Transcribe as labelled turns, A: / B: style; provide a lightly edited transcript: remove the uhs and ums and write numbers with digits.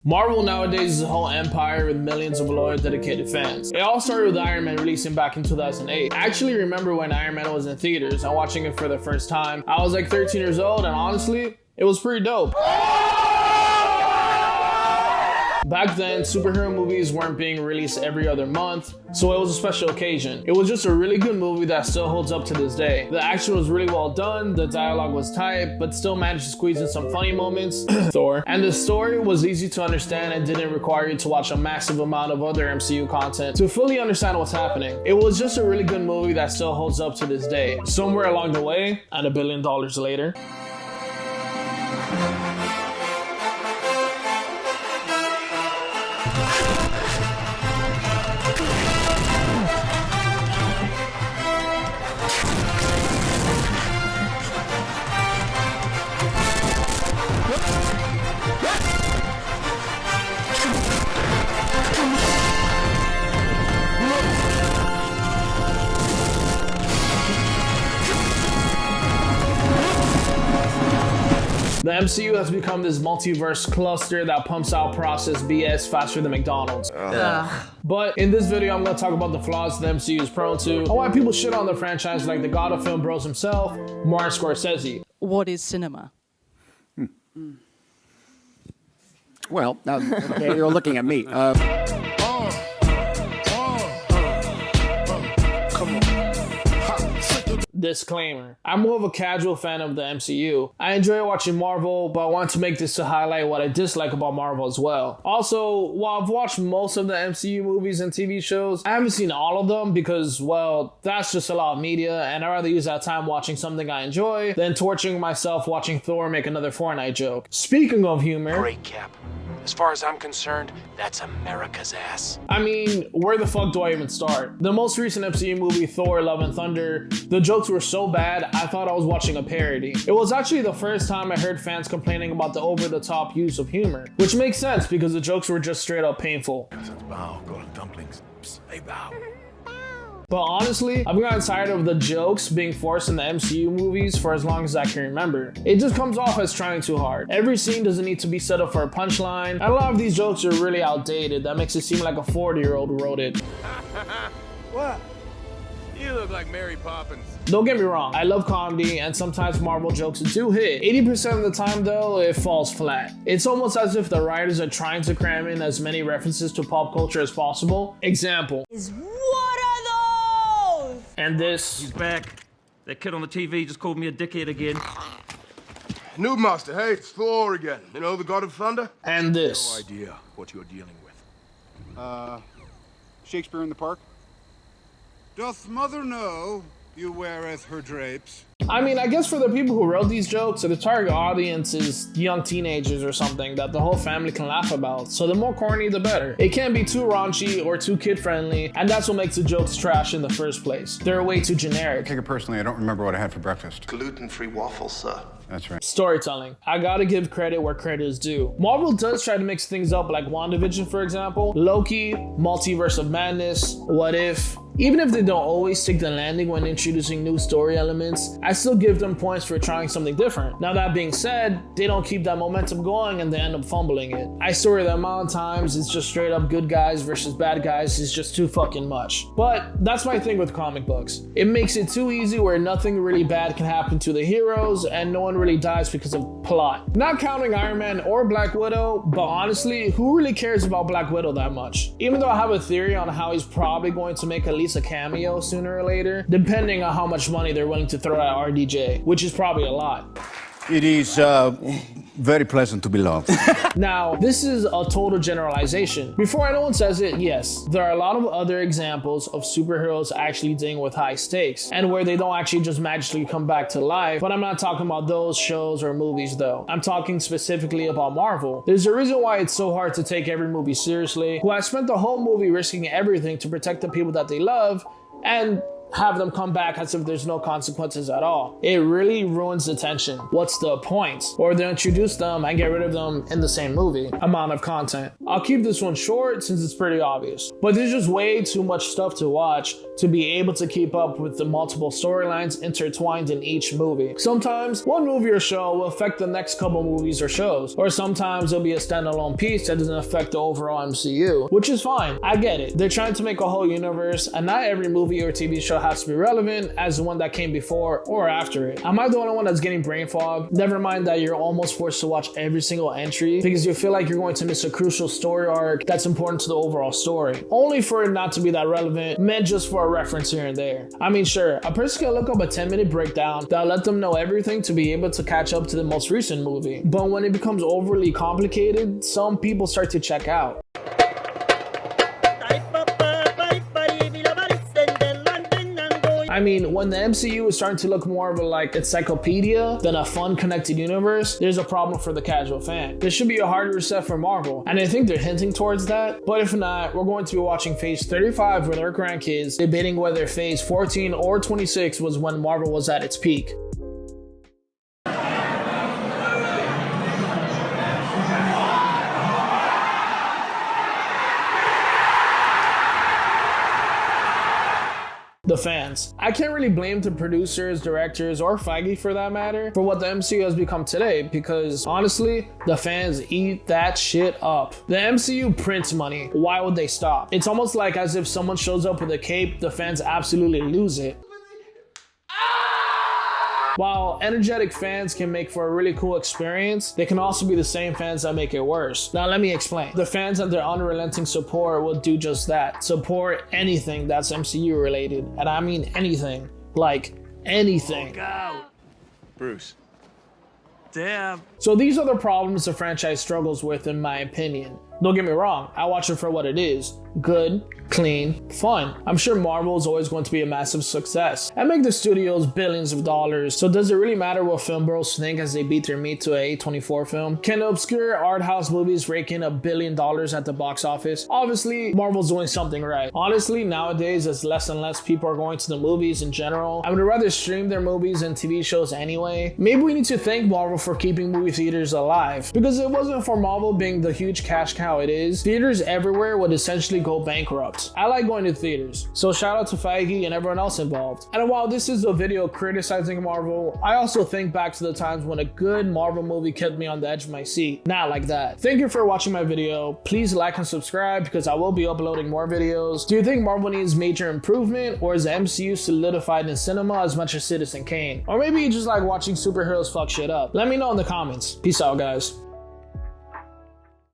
A: Marvel nowadays is a whole empire with millions of loyal, dedicated fans. It all started with Iron Man releasing back in 2008. I actually remember when Iron Man was in theaters and watching it for the first time. I was like 13 years old, and honestly, it was pretty dope. Back then, superhero movies weren't being released every other month, so it was a special occasion. It was just a really good movie that still holds up to this day. The action was really well done, the dialogue was tight, but still managed to squeeze in some funny moments, Thor. And the story was easy to understand and didn't require you to watch a massive amount of other MCU content to fully understand what's happening. It was just a really good movie that still holds up to this day. Somewhere along the way, and $1 billion later, the MCU has become this multiverse cluster that pumps out processed BS faster than McDonald's. But in this video, I'm going to talk about the flaws the MCU is prone to, and why people shit on the franchise like the god of film bros himself, Martin Scorsese.
B: What is cinema?
C: Well, okay, you're looking at me.
A: Disclaimer. I'm more of a casual fan of the MCU. I enjoy watching Marvel, but I want to make this to highlight what I dislike about Marvel as well. Also, while I've watched most of the MCU movies and TV shows, I haven't seen all of them because, well, that's just a lot of media, and I'd rather use that time watching something I enjoy than torturing myself watching Thor make another Fortnite joke. Speaking of humor...
D: Great, Cap. As far as I'm concerned, that's America's ass.
A: I mean, where the fuck do I even start? The most recent MCU movie, Thor: Love and Thunder, the jokes were so bad, I thought I was watching a parody. It was actually the first time I heard fans complaining about the over-the-top use of humor, which makes sense because the jokes were just straight up painful.
D: Bow, go to dumplings. Hey, bow.
A: But honestly, I've gotten tired of the jokes being forced in the MCU movies for as long as I can remember. It just comes off as trying too hard. Every scene doesn't need to be set up for a punchline, and a lot of these jokes are really outdated. That makes it seem like a 40-year-old wrote it.
D: What? You look like Mary Poppins.
A: Don't get me wrong, I love comedy, and sometimes Marvel jokes do hit. 80% of the time though, it falls flat. It's almost as if the writers are trying to cram in as many references to pop culture as possible. Example. And this.
E: He's back. That kid on the TV just called me a dickhead again.
F: Noob Master, hey, it's Thor again. You know, the God of Thunder?
A: And this.
F: No idea what you're dealing with.
G: Shakespeare in the Park? Doth mother know you weareth her drapes?
A: I mean, I guess for the people who wrote these jokes, the target audience is young teenagers or something that the whole family can laugh about. So the more corny, the better. It can't be too raunchy or too kid-friendly, and that's what makes the jokes trash in the first place. They're way too generic.
G: Take it personally, I don't remember what I had for breakfast.
F: Gluten-free waffles, sir.
G: That's right.
A: Storytelling. I gotta give credit where credit is due. Marvel does try to mix things up, like WandaVision, for example. Loki, Multiverse of Madness, What If. Even if they don't always stick the landing when introducing new story elements, I still give them points for trying something different. Now that being said, they don't keep that momentum going and they end up fumbling it. I swear the amount of times it's just straight up good guys versus bad guys is just too fucking much. But that's my thing with comic books. It makes it too easy where nothing really bad can happen to the heroes and no one really dies because of plot. Not counting Iron Man or Black Widow, but honestly, who really cares about Black Widow that much? Even though I have a theory on how he's probably going to make at least a cameo sooner or later, depending on how much money they're willing to throw at RDJ, which is probably a lot.
G: It is very pleasant to be loved.
A: Now, this is a total generalization. Before anyone says it, yes, there are a lot of other examples of superheroes actually dealing with high stakes, and where they don't actually just magically come back to life, but I'm not talking about those shows or movies though. I'm talking specifically about Marvel. There's a reason why it's so hard to take every movie seriously, who has spent the whole movie risking everything to protect the people that they love, and have them come back as if there's no consequences at all. It really ruins the tension. What's the point? Or they introduce them and get rid of them in the same movie. Amount of content. I'll keep this one short since it's pretty obvious. But there's just way too much stuff to watch to be able to keep up with the multiple storylines intertwined in each movie. Sometimes one movie or show will affect the next couple movies or shows, or sometimes it'll be a standalone piece that doesn't affect the overall MCU, which is fine. I get it. They're trying to make a whole universe, and not every movie or TV show has to be relevant as the one that came before or after it. Am I the only one that's getting brain fog? Never mind that you're almost forced to watch every single entry because you feel like you're going to miss a crucial story arc that's important to the overall story, only for it not to be that relevant, meant just for a reference here and there. I mean, sure, a person can look up a 10-minute breakdown that'll let them know everything to be able to catch up to the most recent movie, but when it becomes overly complicated, some people start to check out. I mean, when the MCU is starting to look more of a like encyclopedia than a fun connected universe, there's a problem for the casual fan. There should be a harder reset for Marvel, and I think they're hinting towards that, but if not, we're going to be watching Phase 35 with our grandkids, debating whether Phase 14 or 26 was when Marvel was at its peak. The fans. I can't really blame the producers, directors, or Feige for that matter for what the MCU has become today, because honestly, the fans eat that shit up. The MCU prints money. Why would they stop? It's almost like as if someone shows up with a cape, the fans absolutely lose it. While energetic fans can make for a really cool experience, they can also be the same fans that make it worse. Now let me explain. The fans and their unrelenting support will do just that. Support anything that's MCU related. And I mean anything. Like anything.
D: Look out. Bruce. Damn.
A: So these are the problems the franchise struggles with, in my opinion. Don't get me wrong, I watch it for what it is. Good, clean, fun. I'm sure Marvel is always going to be a massive success and make the studios billions of dollars. So does it really matter what film bros think as they beat their meat to a A24 film? Can the obscure art house movies rake in $1 billion at the box office? Obviously, Marvel's doing something right. Honestly, nowadays, as less and less people are going to the movies in general, I would rather stream their movies and TV shows anyway. Maybe we need to thank Marvel for keeping movie theaters alive, because if it wasn't for Marvel being the huge cash cow it is, theaters everywhere would essentially go bankrupt. I like going to theaters, so shout out to Feige and everyone else involved. And while this is a video criticizing Marvel, I also think back to the times when a good Marvel movie kept me on the edge of my seat. Not like that. Thank you for watching my video. Please like and subscribe because I will be uploading more videos. Do you think Marvel needs major improvement, or is the MCU solidified in cinema as much as Citizen Kane? Or maybe you just like watching superheroes fuck shit up? Let me know in the comments. Peace out, guys.